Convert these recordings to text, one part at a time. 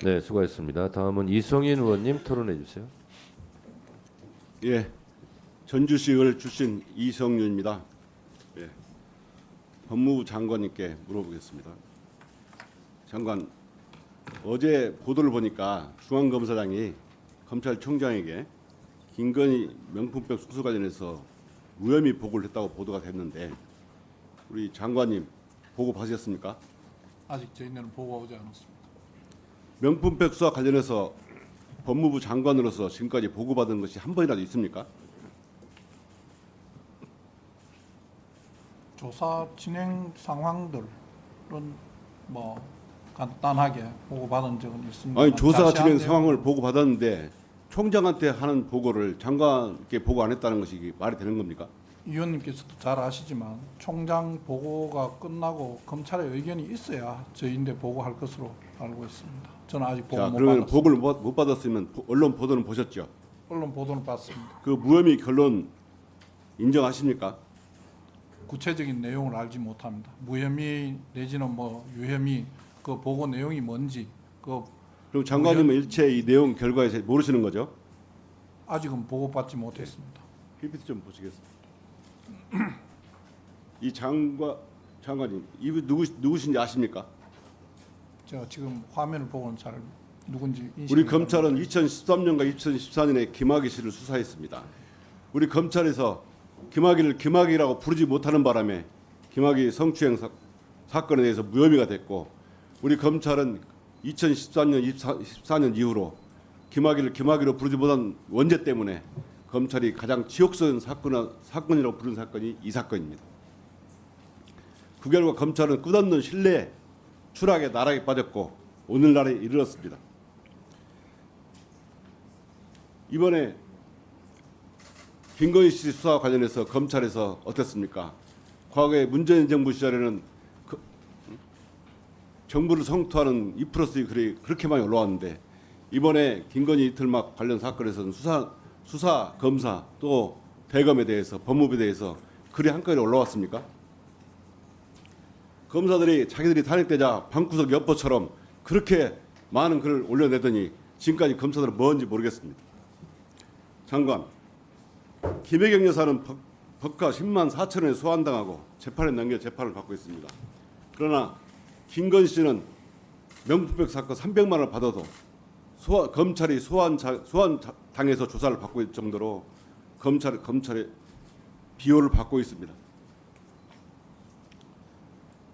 네, 수고하셨습니다. 다음은 이성인 의원님 토론해 주세요. 예, 전주시의회 출신 이성윤입니다. 예, 법무부 장관님께 물어보겠습니다. 장관, 어제 보도를 보니까 중앙검사장이 검찰총장에게 김건희 명품백 수수 관련해서 무혐의 보고를 했다고 보도가 됐는데 우리 장관님 보고 받으셨습니까? 아직 저희는 보고가 오지 않았습니다. 명품백 수사 관련해서 법무부 장관으로서 지금까지 보고받은 것이 한 번이라도 있습니까? 조사 진행 상황들은 뭐 간단하게 보고받은 적은 있습니다. 아니 조사 진행 상황을 보고받았는데 총장한테 하는 보고를 장관께 보고 안 했다는 것이 이게 말이 되는 겁니까? 위원님께서도 잘 아시지만 총장 보고가 끝나고 검찰의 의견이 있어야 저희인데 보고할 것으로 알고 있습니다. 저는 아직 보고 자, 못 그러면 받았습니다. 보고를 못 받았으면 언론 보도는 보셨죠? 언론 보도는 봤습니다. 그 무혐의 결론 인정하십니까? 구체적인 내용을 알지 못합니다. 무혐의 내지는 뭐 유혐의 그 보고 내용이 뭔지 그 그럼 장관님은 일체 이 내용 결과에 대해서 모르시는 거죠? 아직은 보고받지 못했습니다. PPT 좀 보시겠습니다. 이 장관님 이분 누구신지 아십니까? 제가 지금 화면을 보고는 잘 누군지 인식이 우리 잘 검찰은 2013년과 2014년에 김학의 씨를 수사했습니다. 우리 검찰에서 김학의를 김학의라고 부르지 못하는 바람에 김학의 성추행 사건에 대해서 무혐의가 됐고 우리 검찰은 2013년, 14년 이후로 김학의를 김학의로 부르지 못한 원죄 때문에 검찰이 가장 지옥스러운 사건이라고 부른 사건이 이 사건입니다. 그 결과 검찰은 끝없는 신뢰 추락의 나락에 빠졌고 오늘날에 이르렀습니다. 이번에 김건희 씨 수사와 관련해서 검찰에서 어땠습니까? 과거에 문재인 정부 시절에는 정부를 성토하는 2+2 글이 그렇게 많이 올라왔는데 이번에 김건희 이틀막 관련 사건에서는 수사, 검사 또 대검에 대해서 법무부에 대해서 글이 한꺼번에 올라왔습니까? 검사들이 자기들이 탄핵되자 방구석 엿보처럼 그렇게 많은 글을 올려내더니 지금까지 검사들은 뭔지 모르겠습니다. 장관, 김혜경 여사는 법가 10만 4천원에 소환당하고 재판에 넘겨 재판을 받고 있습니다. 그러나 김건희 씨는 명품백 사건 300만 원을 받아도 검찰이 소환 당해서 조사를 받고 있을 정도로 검찰의 비호를 받고 있습니다.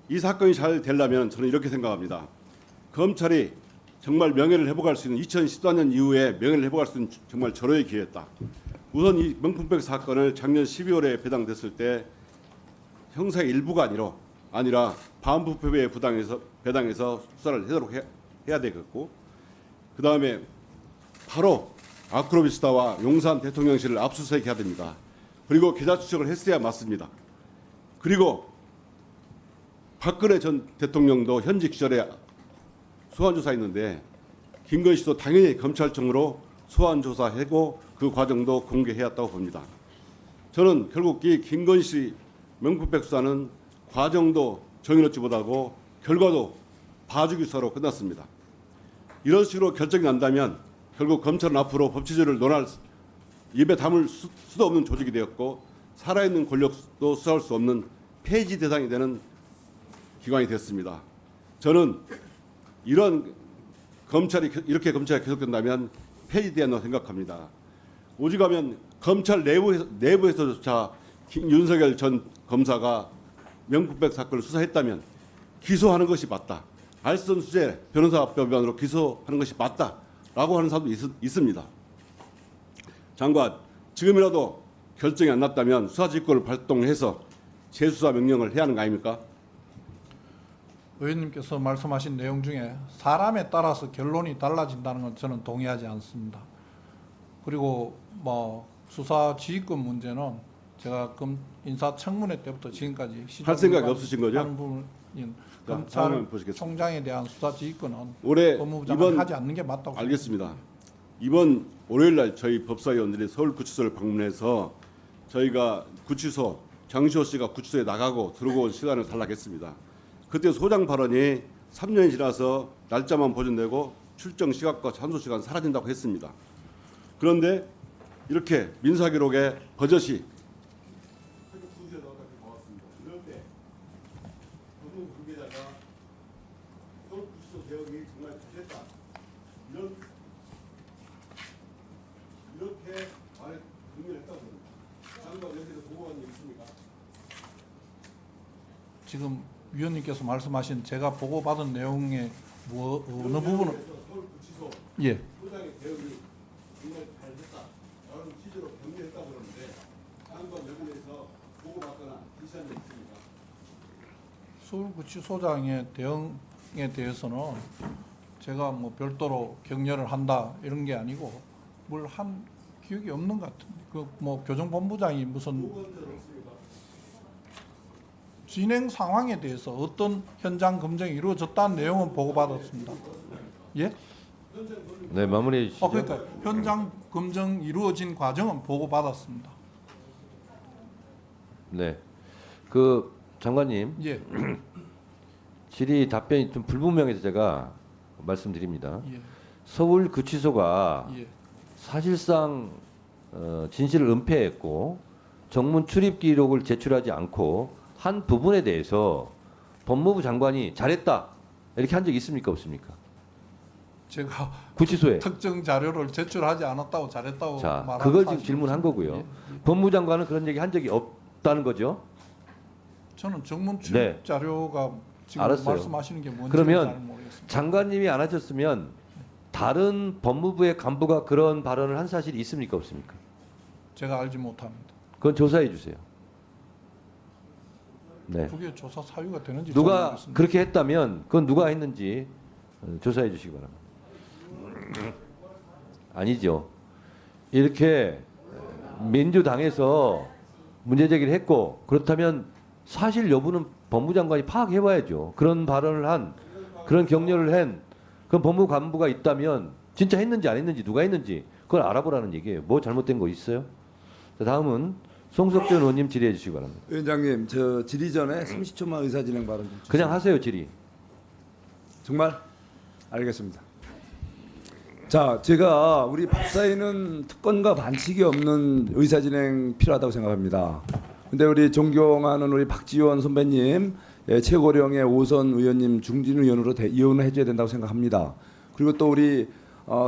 이 사건이 잘 되려면 저는 이렇게 생각합니다. 검찰이 정말 명예를 회복할 수 있는 2014년 이후에 명예를 회복할 수 있는 정말 절호의 기회였다. 우선 이 명품백 사건을 작년 12월에 배당됐을 때 형사의 일부가 아니라 반부패에 배당해서 수사를 하도록 해야 되겠고 그 다음에 바로 아크로비스타와 용산 대통령실을 압수수색해야 됩니다. 그리고 계좌 추적을 했어야 맞습니다. 그리고 박근혜 전 대통령도 현직 시절에 소환조사했는데 김건희 씨도 당연히 검찰청으로 소환조사하고 그 과정도 공개해야 했다고 봅니다. 저는 결국 이 김건희 씨 명품백 수사는 과정도 정의롭지 못하고 결과도 봐주기 수사로 끝났습니다. 이런 식으로 결정이 난다면 결국 검찰은 앞으로 법치주의를 논할 입에 담을 수도 없는 조직이 되었고 살아있는 권력도 수사할 수 없는 폐지 대상이 되는 기관이 됐습니다. 저는 이런 검찰이 계속된다면 폐지돼야 생각합니다. 오직하면 검찰 내부에서조차 윤석열 전 검사가 명품백 사건을 수사했다면 기소하는 것이 맞다. 알선수재 변호사법위반으로 기소하는 것이 맞다라고 하는 사람도 있습니다. 장관, 지금이라도 결정이 안 났다면 수사지휘권을 발동해서 재수사 명령을 해야 하는 거 아닙니까? 의원님께서 말씀하신 내용 중에 사람에 따라서 결론이 달라진다는 건 저는 동의하지 않습니다. 그리고 뭐 수사 지휘권 문제는 제가 인사청문회 때부터 지금까지 할 생각이 없으신 거죠? 부분인 자, 검찰총장에 대한 수사 지휘권은 올해 법무부 장관이 이번 하지 않는 게 맞다고 알겠습니다. 이번 월요일날 저희 법사위원들이 서울구치소를 방문해서 저희가 구치소 장시호 씨가 구치소에 나가고 들어온 시간을 탈락했습니다. 그때 소장 발언이 3년이 지나서 날짜만 보존되고 출정 시각과 찬소 시간 사라진다고 했습니다. 그런데 이렇게 민사 기록에 버젓이 이럴 때 노동 관계자가 서울구치소 개혁이 정말 잘했다 이렇게 말에 분명했다고 합니다. 장관 여기서 보고한 일 있습니까? 지금 위원님께서 말씀하신 제가 보고받은 내용의 어느 부분은 서울구치소 예. 소장의 개혁이 정말 잘했다 라는 취지로 격려했다고 그러는데 장관 여기에서 보고받거나 지시한 적 있습니까? 서울구치소장의 대응에 대해서는 제가 뭐 별도로 격려를 한다 이런 게 아니고 뭘 한 기억이 없는 것 같은데 그 뭐 교정본부장이 무슨 보고한 적 없습니까? 진행 상황에 대해서 어떤 현장 검증이 이루어졌다는 내용은 보고받았습니다. 예? 네, 마무리해 주시죠. 그러니까 현장 검증 이루어진 과정은 보고받았습니다. 네. 그 장관님 예. 질의 답변이 좀 불분명해서 제가 말씀드립니다. 예. 서울구치소가 예. 사실상 진실을 은폐했고 정문 출입 기록을 제출하지 않고 한 부분에 대해서 법무부 장관이 잘했다 이렇게 한 적 있습니까 없습니까? 제가 구치소에. 특정 자료를 제출하지 않았다고 잘했다고 자, 말하는 그걸 지금 사실이 질문한 없습니다. 거고요. 예. 법무부 장관은 그런 얘기 한 적이 없다는 거죠. 저는 정문 출입 네. 자료가 지금 알았어요. 말씀하시는 게 뭔지 그러면 잘 모르겠습니다. 장관님이 안 하셨으면 다른 법무부의 간부가 그런 발언을 한 사실이 있습니까 없습니까? 제가 알지 못합니다. 그건 조사해 주세요. 네. 그게 조사 사유가 되는지 잘 누가 모르겠습니다. 그렇게 했다면 그건 누가 했는지 조사해 주시기 바랍니다. 아니죠. 이렇게 민주당에서 문제 제기를 했고 그렇다면 사실 여부는 법무장관이 파악해봐야죠. 그런 발언을 한 그런 격려를 한 그런 법무부 간부가 있다면 진짜 했는지 안 했는지 누가 했는지 그걸 알아보라는 얘기예요. 뭐 잘못된 거 있어요? 자, 다음은 송석준 의원님 질의해 주시기 바랍니다. 위원장님, 저 질의 전에 30초만 의사진행 발언 좀 주세요. 그냥 하세요 질의. 정말 알겠습니다. 자, 제가 우리 법사위는 특권과 반칙이 없는 의사진행 필요하다고 생각합니다. 근데 우리 존경하는 우리 박지원 선배님, 최고령의 5선 의원님 중진 의원으로 이혼을 해줘야 된다고 생각합니다. 그리고 또 우리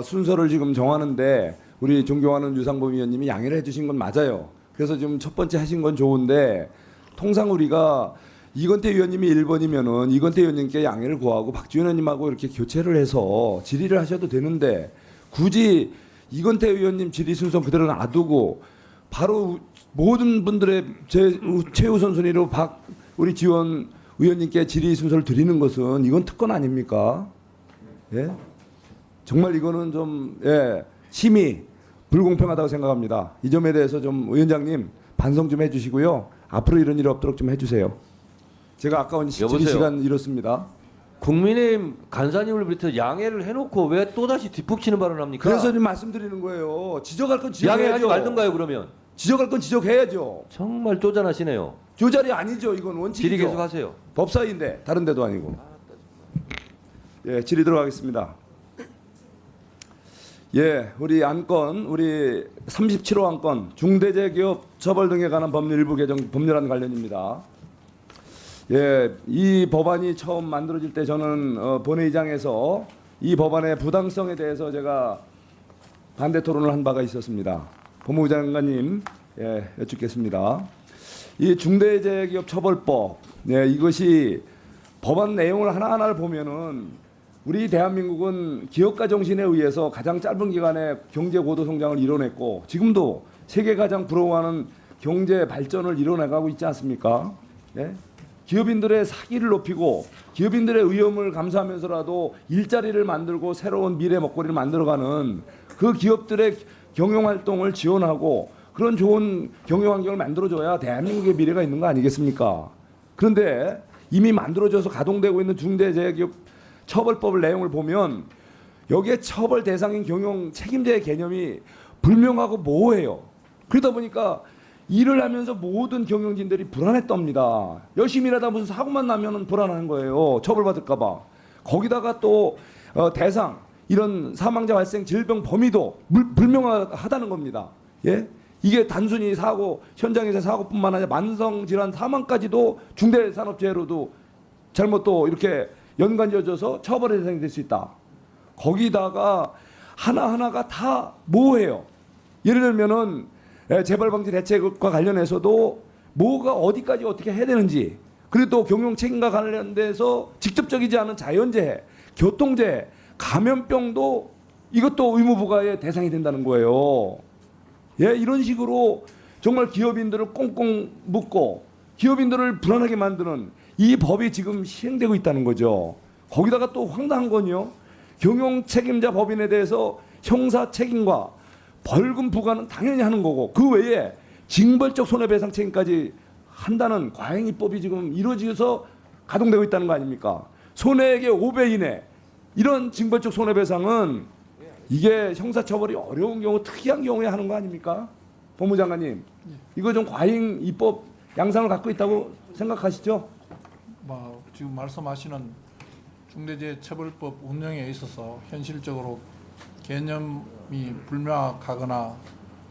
순서를 지금 정하는데 우리 존경하는 유상범 의원님이 양해를 해주신 건 맞아요. 그래서 지금 첫 번째 하신 건 좋은데 통상 우리가 이건태 의원님이 1번이면은 이건태 의원님께 양해를 구하고 박지원 의원님하고 이렇게 교체를 해서 질의를 하셔도 되는데 굳이 이건태 의원님 질의 순서 그대로 놔두고 바로 모든 분들의 최우선 순위로 우리 지원 의원님께 질의 순서를 드리는 것은 이건 특권 아닙니까? 예? 정말 이거는 좀 심히 불공평하다고 생각합니다. 이 점에 대해서 좀 위원장님 반성 좀 해주시고요. 앞으로 이런 일이 없도록 좀 해주세요. 제가 아까운 질의 여보세요? 시간 잃었습니다. 국민의힘 간사님을 비롯해 양해를 해놓고 왜 또다시 뒷북치는 발언을 합니까? 그래서 지금 말씀드리는 거예요. 지적할 건 양해하지 지적해야죠. 말든가요 그러면. 지적할 건 지적해야죠. 정말 쪼잔하시네요. 조자리 아니죠. 이건 원칙이죠. 질의 계속 하세요. 법사위인데 다른 데도 아니고. 예, 질의 들어가겠습니다. 예, 우리 안건 우리 37호 안건 중대재기업 처벌 등에 관한 법률 일부 개정 법률안 관련입니다. 예, 이 법안이 처음 만들어질 때 저는 본회의장에서 이 법안의 부당성에 대해서 제가 반대 토론을 한 바가 있었습니다. 법무부 장관님, 여쭙겠습니다. 이 중대재기업 처벌법, 이것이 법안 내용을 하나하나를 보면은 우리 대한민국은 기업가 정신에 의해서 가장 짧은 기간에 경제 고도 성장을 이뤄냈고 지금도 세계 가장 부러워하는 경제 발전을 이뤄나가고 있지 않습니까? 기업인들의 사기를 높이고 기업인들의 위험을 감수하면서라도 일자리를 만들고 새로운 미래 먹거리를 만들어가는 그 기업들의 경영 활동을 지원하고 그런 좋은 경영 환경을 만들어줘야 대한민국의 미래가 있는 거 아니겠습니까? 그런데 이미 만들어져서 가동되고 있는 중대재해기업 처벌법을 내용을 보면 여기에 처벌 대상인 경영 책임자의 개념이 불명하고 모호해요. 그러다 보니까 일을 하면서 모든 경영진들이 불안에 떱니다. 열심히 일하다 무슨 사고만 나면 불안한 거예요. 처벌받을까 봐. 거기다가 또 대상 이런 사망자 발생 질병 범위도 불명하다는 겁니다. 예? 이게 단순히 사고 현장에서 사고뿐만 아니라 만성 질환 사망까지도 중대산업재해로도 잘못 또 이렇게 연관지어져서 처벌의 대상이 될 수 있다. 거기다가 하나하나가 다 모호해요. 예를 들면은 재발방지 대책과 관련해서도 뭐가 어디까지 어떻게 해야 되는지, 그리고 또 경영 책임과 관련돼서 직접적이지 않은 자연재해, 교통재해, 감염병도 이것도 의무부과의 대상이 된다는 거예요. 예, 이런 식으로 정말 기업인들을 꽁꽁 묶고 기업인들을 불안하게 만드는 이 법이 지금 시행되고 있다는 거죠. 거기다가 또 황당한 건요, 경영 책임자 법인에 대해서 형사 책임과 벌금 부과는 당연히 하는 거고, 그 외에 징벌적 손해배상 책임까지 한다는 과잉 입법이 지금 이루어져서 가동되고 있다는 거 아닙니까? 손해액의 5배 이내 이런 징벌적 손해배상은 이게 형사처벌이 어려운 경우, 특이한 경우에 하는 거 아닙니까? 법무장관님, 이거 좀 과잉 입법 양상을 갖고 있다고 생각하시죠? 뭐 지금 말씀하시는 중대재해처벌법 운영에 있어서 현실적으로 개념이 불명확하거나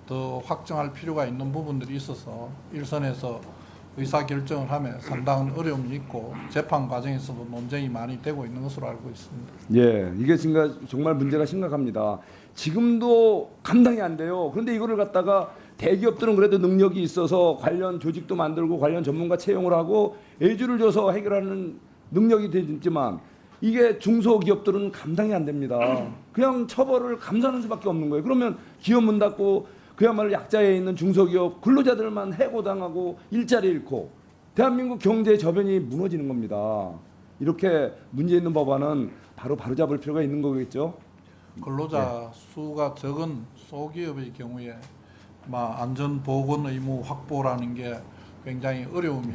더 확정할 필요가 있는 부분들이 있어서 일선에서 의사결정을 하면 상당한 어려움이 있고 재판 과정에서도 논쟁이 많이 되고 있는 것으로 알고 있습니다. 예, 이게 지금 정말 문제가 심각합니다. 지금도 감당이 안 돼요. 그런데 이거를 갖다가 대기업들은 그래도 능력이 있어서 관련 조직도 만들고 관련 전문가 채용을 하고 애주를 줘서 해결하는 능력이 되지만 이게 중소기업들은 감당이 안 됩니다. 그냥 처벌을 감수하는 수밖에 없는 거예요. 그러면 기업 문 닫고 그야말로 약자에 있는 중소기업 근로자들만 해고당하고 일자리 잃고 대한민국 경제의 저변이 무너지는 겁니다. 이렇게 문제 있는 법안은 바로잡을 필요가 있는 거겠죠. 근로자 수가 적은 소기업의 경우에 안전보건 의무 확보라는 게 굉장히 어려움이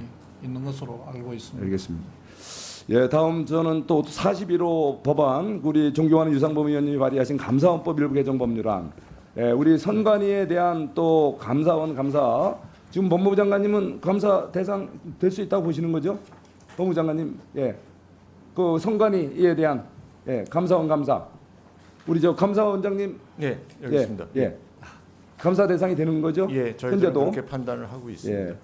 있는 것으로 알고 있습니다. 알겠습니다. 예, 다음 저는 또 41호 법안, 우리 존경하는 유상범 의원님이 발의하신 감사원법 일부 개정 법률안, 예, 우리 선관위에 대한 또 감사원 감사, 지금 법무부 장관님은 감사 대상 될 수 있다고 보시는 거죠? 법무부 장관님, 예, 그 선관위에 대한 감사원 감사, 우리 저 감사원장님, 네, 알겠습니다. 감사 대상이 되는 거죠? 예, 저희들은 현재도? 그렇게 판단을 하고 있습니다. 예.